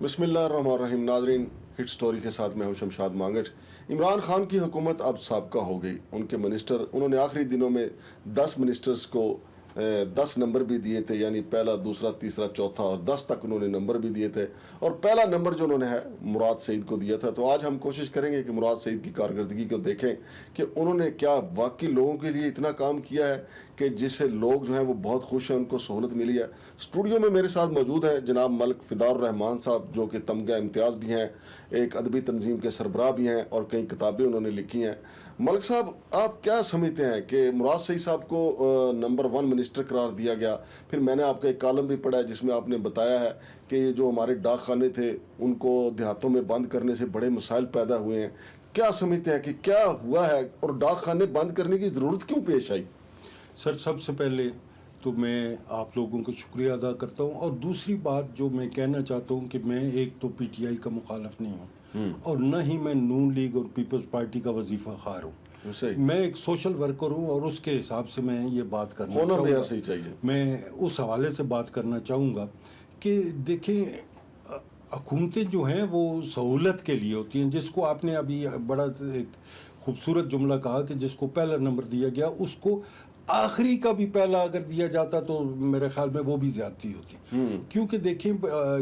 بسم اللہ الرحمن الرحیم. ناظرین، ہٹ سٹوری کے ساتھ میں ہوں شمشاد مانگٹ. عمران خان کی حکومت اب سابقہ ہو گئی. ان کے منسٹر، انہوں نے آخری دنوں میں 10 منسٹرز کو 10 نمبر بھی دیے تھے، یعنی پہلا، دوسرا، تیسرا، چوتھا اور 10 تک انہوں نے نمبر بھی دیے تھے. اور پہلا نمبر جو انہوں نے ہے مراد سعید کو دیا تھا. تو آج ہم کوشش کریں گے کہ مراد سعید کی کارکردگی کو دیکھیں کہ انہوں نے کیا واقعی لوگوں کے لیے اتنا کام کیا ہے کہ جس سے لوگ جو ہیں وہ بہت خوش ہیں، ان کو سہولت ملی ہے. اسٹوڈیو میں میرے ساتھ موجود ہیں جناب ملک فدار الرحمان صاحب، جو کہ تمغہ امتیاز بھی ہیں، ایک ادبی تنظیم کے سربراہ بھی ہیں اور کئی کتابیں انہوں نے لکھی ہیں. ملک صاحب، آپ کیا سمجھتے ہیں کہ مراد سعید صاحب کو نمبر 1 منسٹر قرار دیا گیا؟ پھر میں نے آپ کا ایک کالم بھی پڑھا ہے جس میں آپ نے بتایا ہے کہ یہ جو ہمارے ڈاک خانے تھے ان کو دیہاتوں میں بند کرنے سے بڑے مسائل پیدا ہوئے ہیں. کیا سمجھتے ہیں کہ کیا ہوا ہے اور ڈاک خانے بند کرنے کی ضرورت کیوں پیش آئی؟ سر، سب سے پہلے تو میں آپ لوگوں کو شکریہ ادا کرتا ہوں، اور دوسری بات جو میں کہنا چاہتا ہوں کہ میں ایک تو پی ٹی آئی کا مخالف نہیں ہوں اور نہ ہی میں نون لیگ اور پیپلز پارٹی کا وظیفہ خوار ہوں. میں ایک سوشل ورکر ہوں اور اس کے حساب سے میں یہ بات کرنا چاہوں گا. صحیح چاہیے. میں اس حوالے سے بات کرنا چاہوں گا کہ دیکھیں، حکومتیں جو ہیں وہ سہولت کے لیے ہوتی ہیں. جس کو آپ نے ابھی بڑا ایک خوبصورت جملہ کہا کہ جس کو پہلا نمبر دیا گیا، اس کو آخری کا بھی پہلا اگر دیا جاتا تو میرے خیال میں وہ بھی زیادتی ہوتی. کیونکہ دیکھیں،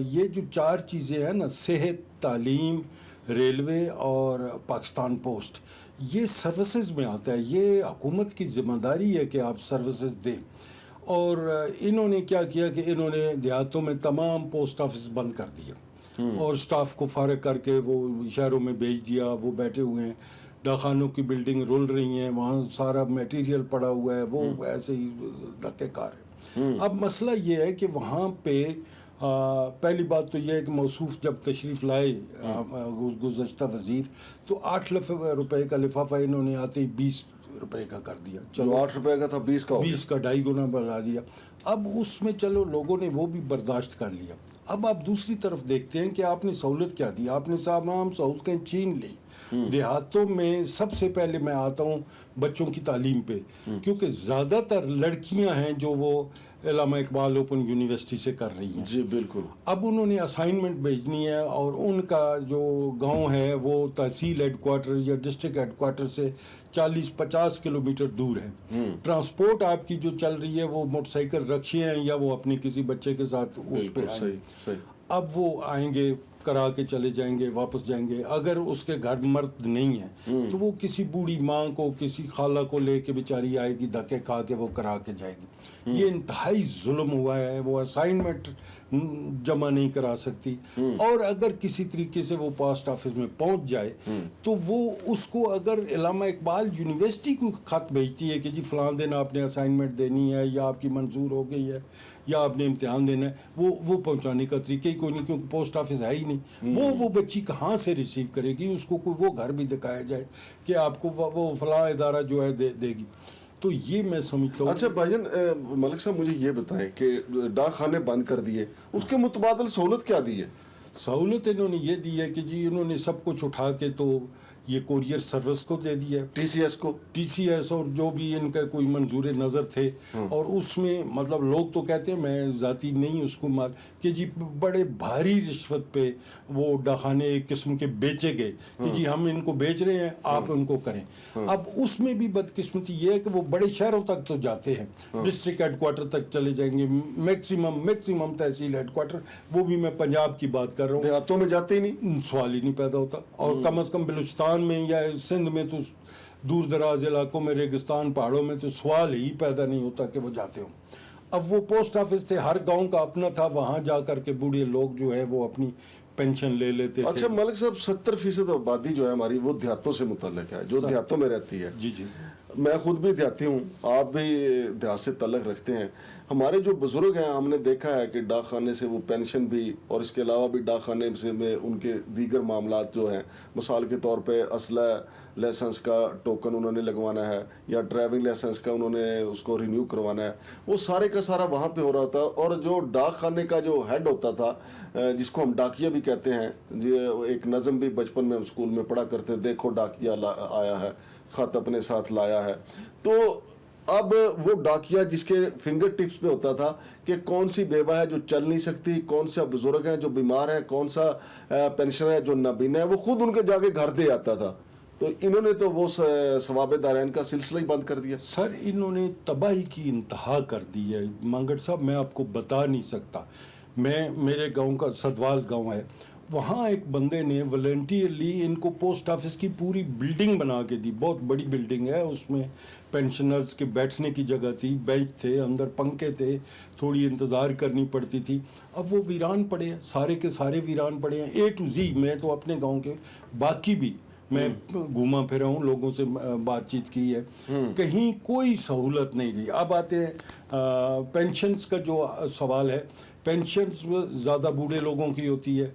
یہ جو 4 چیزیں ہیں نا، صحت، تعلیم، ریلوے اور پاکستان پوسٹ، یہ سروسز میں آتا ہے. یہ حکومت کی ذمہ داری ہے کہ آپ سروسز دیں. اور انہوں نے کیا کیا کہ انہوں نے دیہاتوں میں تمام پوسٹ آفس بند کر دیا اور سٹاف کو فارغ کر کے وہ شہروں میں بھیج دیا. وہ بیٹھے ہوئے ہیں، ڈاکخانوں کی بلڈنگ رول رہی ہیں، وہاں سارا میٹیریل پڑا ہوا ہے، وہ ایسے ہی دھکے کار ہے. اب مسئلہ یہ ہے کہ وہاں پہ پہلی بات تو یہ ہے کہ موصوف جب تشریف لائے گزشتہ وزیر، تو 8 لاکھ روپے کا لفافہ انہوں نے آتے ہی 20 روپے کا کر دیا. چلو 8 روپے کا تھا 20 کا 20 کا 2.5 گنا بڑھا دیا. اب اس میں چلو لوگوں نے وہ بھی برداشت کر لیا. اب آپ دوسری طرف دیکھتے ہیں کہ آپ نے سہولت کیا دی. آپ نے تمام سہولتیں چھین لی. دیہاتوں میں سب سے پہلے میں آتا ہوں بچوں کی تعلیم پہ، کیونکہ زیادہ تر لڑکیاں ہیں جو وہ علامہ اقبال اوپن یونیورسٹی سے کر رہی ہیں. جی بالکل. اب انہوں نے اسائنمنٹ بھیجنی ہے اور ان کا جو گاؤں ہے وہ تحصیل ہیڈ کوارٹر یا ڈسٹرکٹ ہیڈ کوارٹر سے 40-50 کلومیٹر دور ہے. ٹرانسپورٹ آپ کی جو چل رہی ہے وہ موٹر سائیکل رکشے ہیں یا وہ اپنے کسی بچے کے ساتھ اس پہ آئیں گے. اب وہ آئیں گے، کرا کے چلے جائیں گے، واپس جائیں گے. اگر اس کے گھر مرد نہیں ہے تو وہ کسی بوڑھی ماں کو، کسی خالہ کو لے کے بیچاری آئے گی، دھکے کھا کے وہ کرا کے جائے گی. یہ انتہائی ظلم ہوا ہے. وہ اسائنمنٹ جمع نہیں کرا سکتی، اور اگر کسی طریقے سے وہ پوسٹ آفس میں پہنچ جائے تو وہ اس کو اگر علامہ اقبال یونیورسٹی کو خط بھیجتی ہے کہ جی فلاں دن آپ نے اسائنمنٹ دینی ہے یا آپ کی منظور ہو گئی ہے یا آپ نے امتحان دینا ہے، وہ پہنچانے کا طریقہ ہی کوئی نہیں، کیونکہ پوسٹ آفس ہے ہی نہیں. وہ بچی کہاں سے ریسیو کرے گی؟ اس کو کوئی وہ گھر بھی دکھایا جائے کہ آپ کو وہ فلاں ادارہ جو ہے دے گی. تو یہ میں سمجھتا ہوں. اچھا بھائی جان، ملک صاحب مجھے یہ بتائیں کہ ڈاک خانے بند کر دیے، اس کے متبادل سہولت کیا دی ہے؟ سہولت انہوں نے یہ دی ہے کہ جی انہوں نے سب کچھ اٹھا کے تو یہ کوریئر سروس کو دے دیا، ٹی سی ایس کو، ٹی سی ایس اور جو بھی ان کا کوئی منظور نظر تھے. اور اس میں مطلب لوگ تو کہتے ہیں، میں ذاتی نہیں اس کو کہ جی بڑے بھاری رشوت پہ وہ ڈاکخانے ایک قسم کے بیچے گئے کہ جی ہم ان کو بیچ رہے ہیں، آپ ان کو کریں. اب اس میں بھی بدقسمتی یہ ہے کہ وہ بڑے شہروں تک تو جاتے ہیں، ڈسٹرکٹ ہیڈ کوارٹر تک چلے جائیں گے، میکسیمم تحصیل ہیڈ کوارٹر. وہ بھی میں پنجاب کی بات کر رہا ہوں. دیہاتوں میں جاتے ہی نہیں، سوال ہی نہیں پیدا ہوتا. اور کم از کم بلوچستان میں یا سندھ میں تو دور دراز علاقوں میں، ریگستان پہاڑوں میں تو سوال ہی پیدا نہیں ہوتا کہ وہ جاتے ہوں. اب وہ پوسٹ آفس تھے، ہر گاؤں کا اپنا تھا، وہاں جا کر کے بوڑھے لوگ جو ہے وہ اپنی پینشن لے لیتے تھے. اچھا ملک صاحب، 70% آبادی جو ہے ہماری وہ دیہاتوں سے متعلق ہے، جو دیہاتوں میں رہتی ہے. جی جی، میں خود بھی دیہاتی ہوں، آپ بھی دیہات سے تعلق رکھتے ہیں. ہمارے جو بزرگ ہیں، ہم نے دیکھا ہے کہ ڈاک خانے سے وہ پینشن بھی، اور اس کے علاوہ بھی ڈاک خانے سے میں ان کے دیگر معاملات جو ہیں، مثال کے طور پہ اسلحہ لائسنس کا ٹوکن انہوں نے لگوانا ہے یا ڈرائیونگ لائسنس کا انہوں نے اس کو رینیو کروانا ہے، وہ سارے کا سارا وہاں پہ ہو رہا تھا. اور جو ڈاک خانے کا جو ہیڈ ہوتا تھا، جس کو ہم ڈاکیا بھی کہتے ہیں، ایک نظم بھی بچپن میں ہم اسکول میں پڑھا کرتے، دیکھو ڈاکیا آیا ہے، خط اپنے ساتھ لایا ہے. تو اب وہ ڈاکیا جس کے فنگر ٹپس پہ ہوتا تھا کہ کون سی بیوہ ہے جو چل نہیں سکتی، کون سا بزرگ ہیں جو بیمار ہیں، کون سا پینشنر ہے جو نابینا ہے، وہ خود ان کے جا کے گھر دے آتا تھا. تو انہوں نے تو وہ ثواب دارین کا سلسلہ ہی بند کر دیا. سر انہوں نے تباہی کی انتہا کر دی ہے مانگڑ صاحب. میں آپ کو بتا نہیں سکتا. میرے گاؤں کا سدوال گاؤں ہے، وہاں ایک بندے نے والنٹیئرلی ان کو پوسٹ آفس کی پوری بلڈنگ بنا کے دی. بہت بڑی بلڈنگ ہے، اس میں پینشنرز کے بیٹھنے کی جگہ تھی، بینچ تھے، اندر پنکھے تھے، تھوڑی انتظار کرنی پڑتی تھی. اب وہ ویران پڑے ہیں، سارے کے سارے ویران پڑے ہیں اے ٹو زی. میں تو اپنے گاؤں کے باقی بھی میں گھوما پھرا ہوں، لوگوں سے بات چیت کی ہے، کہیں کوئی سہولت نہیں رہی. اب آتے ہیں پینشنز کا جو سوال ہے. پینشنز زیادہ بوڑھے لوگوں کی ہوتی ہے،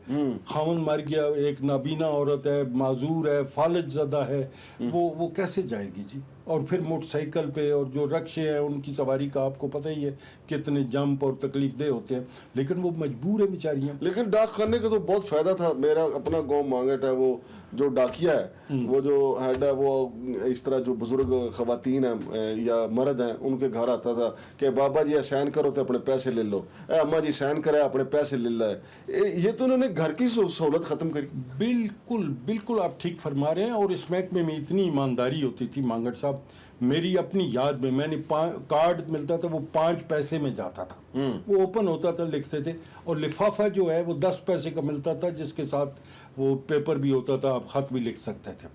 خاوند مر گیا، ایک نابینا عورت ہے، معذور ہے، فالج زدہ ہے، وہ کیسے جائے گی جی؟ اور پھر موٹر سائیکل پہ، اور جو رکشے ہیں ان کی سواری کا آپ کو پتہ ہی ہے کتنے جمپ اور تکلیف دہ ہوتے ہیں، لیکن وہ مجبور ہے بیچاریاں. لیکن ڈاک خانے کا تو بہت فائدہ تھا. میرا اپنا گاؤں مانگٹ ہے، وہ جو ڈاکیا ہے، وہ جو ہیڈ ہے، وہ اس طرح جو بزرگ خواتین ہیں یا مرد ہیں ان کے گھر آتا تھا کہ بابا جی سائن کرو تو اپنے پیسے لے لو، اے اماں جی سائن کرے اپنے پیسے لے لائے. یہ تو انہوں نے گھر کی سہولت ختم کری. بالکل بالکل آپ ٹھیک فرما رہے ہیں. اور اس محکمے میں اتنی ایمانداری ہوتی تھی مانگڑ صاحب، میری اپنی یاد میں نے کارڈ ملتا تھا وہ 5 پیسے میں جاتا تھا، وہ اوپن ہوتا تھا، لکھتے تھے، اور لفافہ جو ہے وہ 10 پیسے کا ملتا تھا، جس کے ساتھ وہ پیپر بھی ہوتا تھا، آپ خط بھی لکھ سکتے تھے.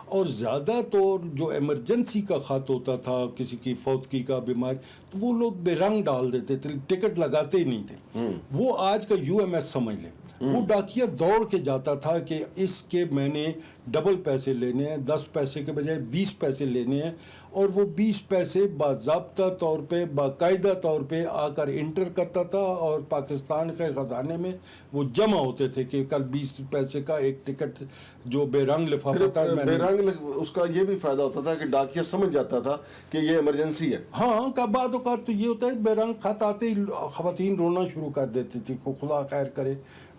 اور زیادہ تو جو ایمرجنسی کا خط ہوتا تھا، کسی کی فوتگی کا، بیماری، تو وہ لوگ بے رنگ ڈال دیتے تھے، ٹکٹ لگاتے ہی نہیں تھے. وہ آج کا یو ایم ایس سمجھ لیں. وہ ڈاکیا دوڑ کے جاتا تھا کہ اس کے میں نے ڈبل پیسے لینے ہیں، 10 پیسے کے بجائے 20 پیسے لینے ہیں. اور وہ 20 پیسے باضابطہ طور پہ، باقاعدہ طور پہ آ کر انٹر کرتا تھا، اور پاکستان کے خزانے میں وہ جمع ہوتے تھے کہ کل 20 پیسے کا ایک ٹکٹ جو بے رنگ لفافہ تھا. بے رنگ اس کا یہ بھی فائدہ ہوتا تھا کہ ڈاکیا سمجھ جاتا تھا کہ یہ ایمرجنسی ہے. ہاں، کا بعد اوقات تو یہ ہوتا ہے بے رنگ خط آتے ہی خواتین رونا شروع کر دیتی تھی کہ خدا خیر کرے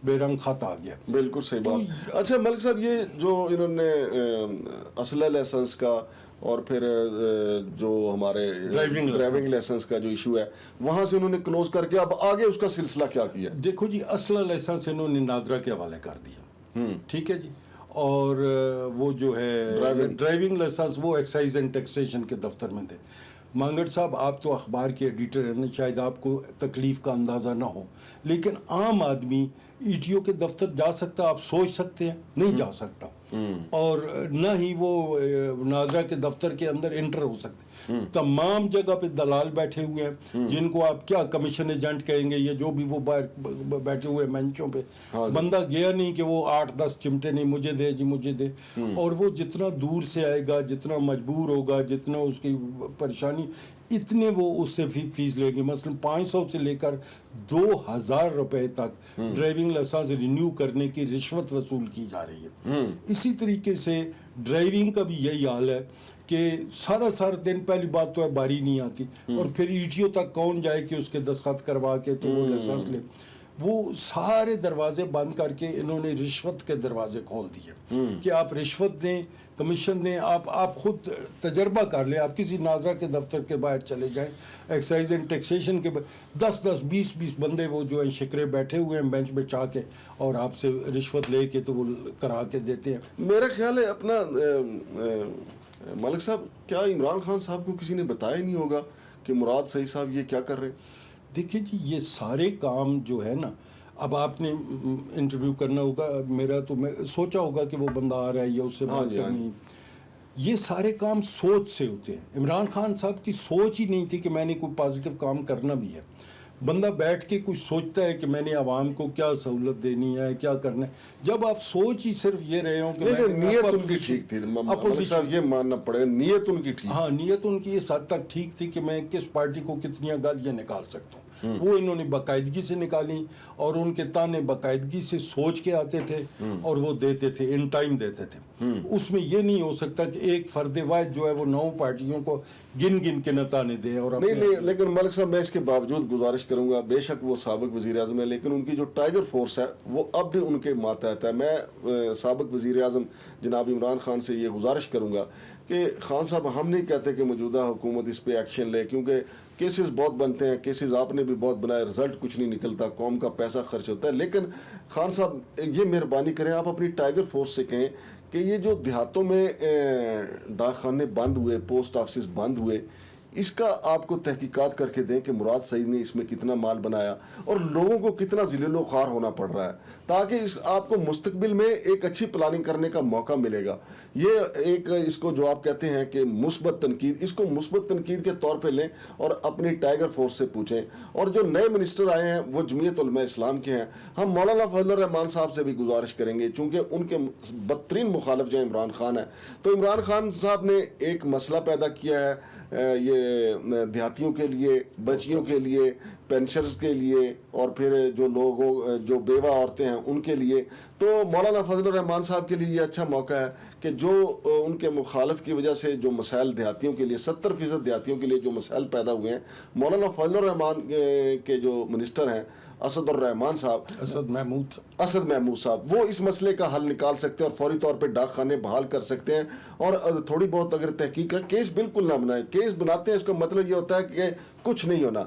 بے رنگ خط آ گیا. بالکل صحیح بات. اچھا ملک صاحب، یہ جو انہوں نے اسلحہ لائسنس کا اور پھر جو ہمارے ڈرائیونگ لائسنس کا جو ایشو ہے، وہاں سے انہوں نے کلوز کر کے اب آگے اس کا سلسلہ کیا کیا؟ دیکھو جی، اسلحہ لائسنس انہوں نے ناظرہ کے حوالے کر دیا، ٹھیک ہے جی. اور وہ جو ہے ڈرائیونگ لائسنس وہ ایکسائز اینڈ ٹیکسیشن کے دفتر میں تھے. مانگڑ صاحب، آپ تو اخبار کے ایڈیٹر ہیں، شاید آپ کو تکلیف کا اندازہ نہ ہو، لیکن عام آدمی ای ٹی او کے دفتر جا سکتا؟ آپ سوچ سکتے ہیں نہیں جا سکتا. اور نہ ہی وہ ناظرہ کے دفتر کے اندر انٹر ہو سکتے. تمام جگہ پہ دلال بیٹھے ہوئے ہیں، جن کو آپ کیا کمیشن ایجنٹ کہیں گے، یا جو بھی وہ باہر بیٹھے ہوئے منچوں پہ. بندہ گیا نہیں کہ وہ 8-10 چمٹے نہیں مجھے دے جی مجھے دے. اور وہ جتنا دور سے آئے گا، جتنا مجبور ہوگا، جتنا اس کی پریشانی، اتنے وہ اس سے فیس لے گی. مثلا 500 سے لے کر 2000 روپے تک ڈرائیونگ لائسنس رینیو کرنے کی رشوت وصول کی جا رہی ہے. اسی طریقے سے ڈرائیونگ کا بھی یہی حال ہے کہ سارا دن، پہلی بات تو ہے باری نہیں آتی، اور پھر ای ٹی او تک کون جائے کہ اس کے دستخط کروا کے تو وہ لائسنس لے. وہ سارے دروازے بند کر کے انہوں نے رشوت کے دروازے کھول دیے کہ آپ رشوت دیں، کمیشن دیں. آپ خود تجربہ کر لیں، آپ کسی ناظرہ کے دفتر کے باہر چلے جائیں، ایکسائز اینڈ ٹیکسیشن کے 10-10 20-20 بندے وہ جو ہیں شکرے بیٹھے ہوئے ہیں بینچ پہ چاہ کے، اور آپ سے رشوت لے کے تو وہ کرا کے دیتے ہیں. میرا خیال ہے اپنا ملک صاحب، کیا عمران خان صاحب کو کسی نے بتایا ہی نہیں ہوگا کہ مراد صحیح صاحب یہ کیا کر رہے ہیں؟ دیکھیے جی، یہ سارے کام جو ہے نا، اب آپ نے انٹرویو کرنا ہوگا میرا، تو میں سوچا ہوگا کہ وہ بندہ آ رہا ہے یا اس سے بات کرنی. یہ سارے کام سوچ سے ہوتے ہیں. عمران خان صاحب کی سوچ ہی نہیں تھی کہ میں نے کوئی پازیٹیو کام کرنا بھی ہے. بندہ بیٹھ کے کچھ سوچتا ہے کہ میں نے عوام کو کیا سہولت دینی ہے، کیا کرنا ہے. جب آپ سوچ ہی صرف یہ رہے ہوں کہ نیت ان کی ٹھیک تھی، صاحب یہ ماننا پڑے گا، نیت ان کی ٹھیک. ہاں، نیت ان کی اس حد تک ٹھیک تھی کہ میں کس پارٹی کو کتنی گالیاں نکال سکتا ہوں. وہ انہوں نے باقاعدگی سے نکالی، اور ان کے تانے باقاعدگی سے سوچ کے آتے تھے، اور وہ دیتے تھے، ان ٹائم دیتے تھے. اس میں یہ نہیں ہو سکتا کہ ایک فرد واحد جو ہے وہ 9 پارٹیوں کو گن کے نہ تانے دے. اور نہیں، لیکن ملک صاحب میں اس کے باوجود گزارش کروں گا، بے شک وہ سابق وزیر اعظم ہے، لیکن ان کی جو ٹائیگر فورس ہے وہ اب بھی ان کے ماتحت ہے. میں سابق وزیر اعظم جناب عمران خان سے یہ گزارش کروں گا کہ خان صاحب ہم نہیں کہتے کہ موجودہ حکومت اس پہ ایکشن لے، کیونکہ کیسز بہت بنتے ہیں، کیسز آپ نے بھی بہت بنائے، رزلٹ کچھ نہیں نکلتا، قوم کا پیسہ خرچ ہوتا ہے. لیکن خان صاحب یہ مہربانی کریں، آپ اپنی ٹائیگر فورس سے کہیں کہ یہ جو دیہاتوں میں ڈاک خانے بند ہوئے، پوسٹ آفسز بند ہوئے، اس کا آپ کو تحقیقات کر کے دیں کہ مراد سعید نے اس میں کتنا مال بنایا اور لوگوں کو کتنا ذلیل و خوار ہونا پڑ رہا ہے، تاکہ آپ کو مستقبل میں ایک اچھی پلاننگ کرنے کا موقع ملے گا. یہ ایک اس کو جو آپ کہتے ہیں کہ مثبت تنقید، اس کو مثبت تنقید کے طور پہ لیں اور اپنی ٹائیگر فورس سے پوچھیں. اور جو نئے منسٹر آئے ہیں وہ جمعیت علماء اسلام کے ہیں. ہم مولانا فضل الرحمان صاحب سے بھی گزارش کریں گے، چونکہ ان کے بدترین مخالف جو عمران خان ہے، تو عمران خان صاحب نے ایک مسئلہ پیدا کیا ہے یہ دیہاتیوں کے لیے، بچیوں کے لیے، پینشنرز کے لیے، اور پھر جو لوگوں جو بیوہ عورتیں ہیں ان کے لیے. تو مولانا فضل الرحمان صاحب کے لیے یہ اچھا موقع ہے کہ جو ان کے مخالف کی وجہ سے جو مسائل دیہاتیوں کے لیے 70% دیہاتیوں کے لیے جو مسائل پیدا ہوئے ہیں، مولانا فضل الرحمان کے جو منسٹر ہیں اسد الرحمان صاحب، اسد محمود صاحب، وہ اس مسئلے کا حل نکال سکتے ہیں اور فوری طور پہ ڈاک خانے بحال کر سکتے ہیں. اور تھوڑی بہت اگر تحقیق ہے، کیس بالکل نہ بنائیں. کیس بناتے ہیں اس کا مطلب یہ ہوتا ہے کہ کچھ نہیں ہونا.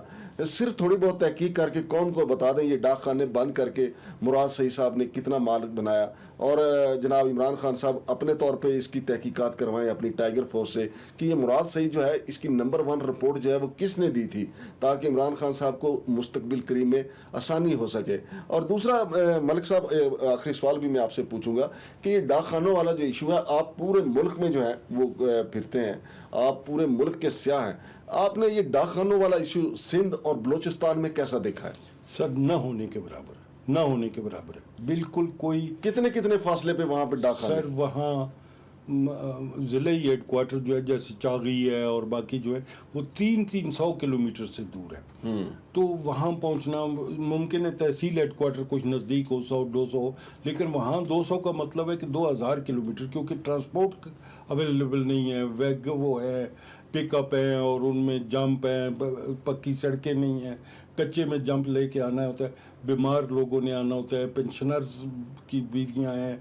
صرف تھوڑی بہت تحقیق کر کے قوم کو بتا دیں یہ ڈاک خانے بند کر کے مراد سعید صاحب نے کتنا مال بنایا. اور جناب عمران خان صاحب اپنے طور پہ اس کی تحقیقات کروائیں اپنی ٹائیگر فورس سے کہ یہ مراد سعید جو ہے اس کی نمبر 1 رپورٹ جو ہے وہ کس نے دی تھی، تاکہ عمران خان صاحب کو مستقبل قریب میں آسانی ہو سکے. اور دوسرا ملک صاحب، آخری سوال بھی میں آپ سے پوچھوں گا کہ یہ ڈاک خانوں والا جو ایشو ہے، آپ پورے ملک میں جو ہے وہ پھرتے ہیں، آپ پورے ملک کے سیاح ہیں، آپ نے یہ ڈاک خانوں والا ایشو سندھ اور بلوچستان میں کیسا دیکھا ہے؟ سر نہ ہونے کے برابر ہے. بالکل کوئی کتنے فاصلے پہ وہاں پہ ڈاک خانے؟ سر وہاں ضلعی ہیڈ کوارٹر جو ہے جیسے چاغی ہے اور باقی جو ہے وہ 300 کلومیٹر سے دور ہے. تو وہاں پہنچنا ممکن ہے. تحصیل ہیڈ کوارٹر کچھ نزدیک ہو، 100-200 ہو، لیکن وہاں 200 کا مطلب ہے کہ 2000 کلومیٹر، کیونکہ ٹرانسپورٹ اویلیبل نہیں ہے. ویگ وہ ہے، پک اپ ہیں اور ان میں جمپ ہیں، پکی سڑکیں نہیں ہیں، کچے میں جمپ لے کے آنا ہوتا ہے. بیمار لوگوں نے آنا ہوتا ہے، پینشنرز کی بیویاں ہیں،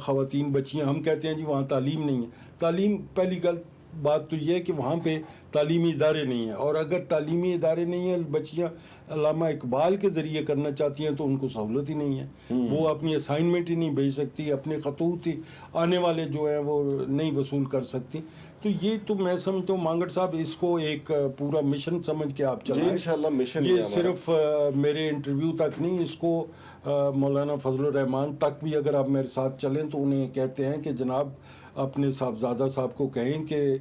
خواتین بچیاں. ہم کہتے ہیں جی وہاں تعلیم نہیں ہے. تعلیم، پہلی بات تو یہ ہے کہ وہاں پہ تعلیمی ادارے نہیں ہیں، اور اگر تعلیمی ادارے نہیں ہیں، بچیاں علامہ اقبال کے ذریعے کرنا چاہتی ہیں تو ان کو سہولت ہی نہیں ہے. وہ اپنی اسائنمنٹ ہی نہیں بھیج سکتی، اپنے خطوط ہی آنے والے جو ہیں وہ نہیں وصول کر سکتی. تو یہ تو میں سمجھتا ہوں مانگڑ صاحب اس کو ایک پورا مشن سمجھ کے آپ چلائیں. انشاءاللہ مشن یہ صرف میرے انٹرویو تک نہیں، اس کو مولانا فضل الرحمان تک بھی اگر آپ میرے ساتھ چلیں تو انہیں کہتے ہیں کہ جناب اپنے صاحبزادہ صاحب کو کہیں کہ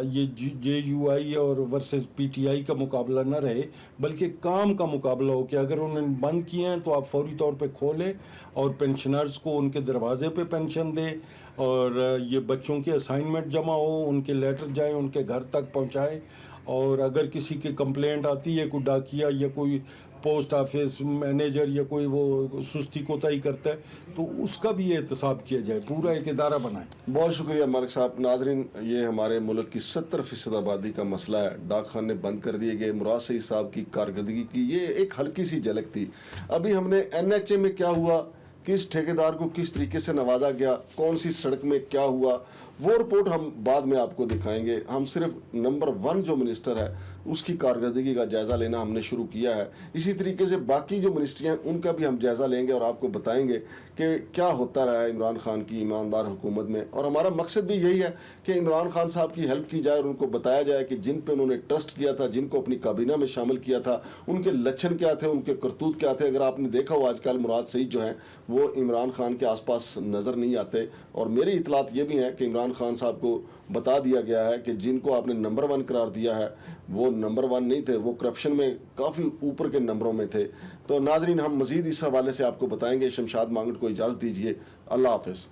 یہ JUI اور ورسز PTI کا مقابلہ نہ رہے، بلکہ کام کا مقابلہ ہو، کہ اگر انہوں نے بند کیے ہیں تو آپ فوری طور پہ کھولیں اور پینشنرز کو ان کے دروازے پہ پینشن دیں، اور یہ بچوں کے اسائنمنٹ جمع ہو، ان کے لیٹر جائیں، ان کے گھر تک پہنچائیں. اور اگر کسی کی کمپلینٹ آتی ہے، کوئی ڈاکیا یا کوئی پوسٹ آفس مینیجر یا کوئی وہ سستی کوتاہی کرتا ہے تو اس کا بھی احتساب کیا جائے، پورا ایک ادارہ بنائیں. بہت شکریہ ملک صاحب. ناظرین، یہ ہمارے ملک کی 70% آبادی کا مسئلہ ہے. ڈاک خانے بند کر دیے گئے. مراد سعید صاحب کی کارکردگی کی یہ ایک ہلکی سی جھلک تھی. ابھی ہم نے NHA میں کیا ہوا، کس ٹھیکیدار کو کس طریقے سے نوازا گیا، کون سی سڑک میں کیا ہوا، وہ رپورٹ ہم بعد میں آپ کو دکھائیں گے. ہم صرف نمبر 1 جو منسٹر ہے اس کی کارکردگی کا جائزہ لینا ہم نے شروع کیا ہے. اسی طریقے سے باقی جو منسٹریاں ہیں ان کا بھی ہم جائزہ لیں گے اور آپ کو بتائیں گے کہ کیا ہوتا رہا ہے عمران خان کی ایماندار حکومت میں. اور ہمارا مقصد بھی یہی ہے کہ عمران خان صاحب کی ہیلپ کی جائے اور ان کو بتایا جائے کہ جن پہ انہوں نے ٹرسٹ کیا تھا، جن کو اپنی کابینہ میں شامل کیا تھا، ان کے لچھن کیا تھے، ان کے کرتوت کیا تھے. اگر آپ نے دیکھا ہو آج کل مراد سعید جو ہیں وہ عمران خان کے آس پاس نظر نہیں آتے. اور میری اطلاعات یہ بھی ہیں کہ عمران خان صاحب کو بتا دیا گیا ہے کہ جن کو آپ نے نمبر 1 قرار دیا ہے وہ نمبر 1 نہیں تھے، وہ کرپشن میں کافی اوپر کے نمبروں میں تھے. تو ناظرین، ہم مزید اس حوالے سے آپ کو بتائیں گے. شمشاد مانگڑ کو اجازت دیجیے. اللہ حافظ.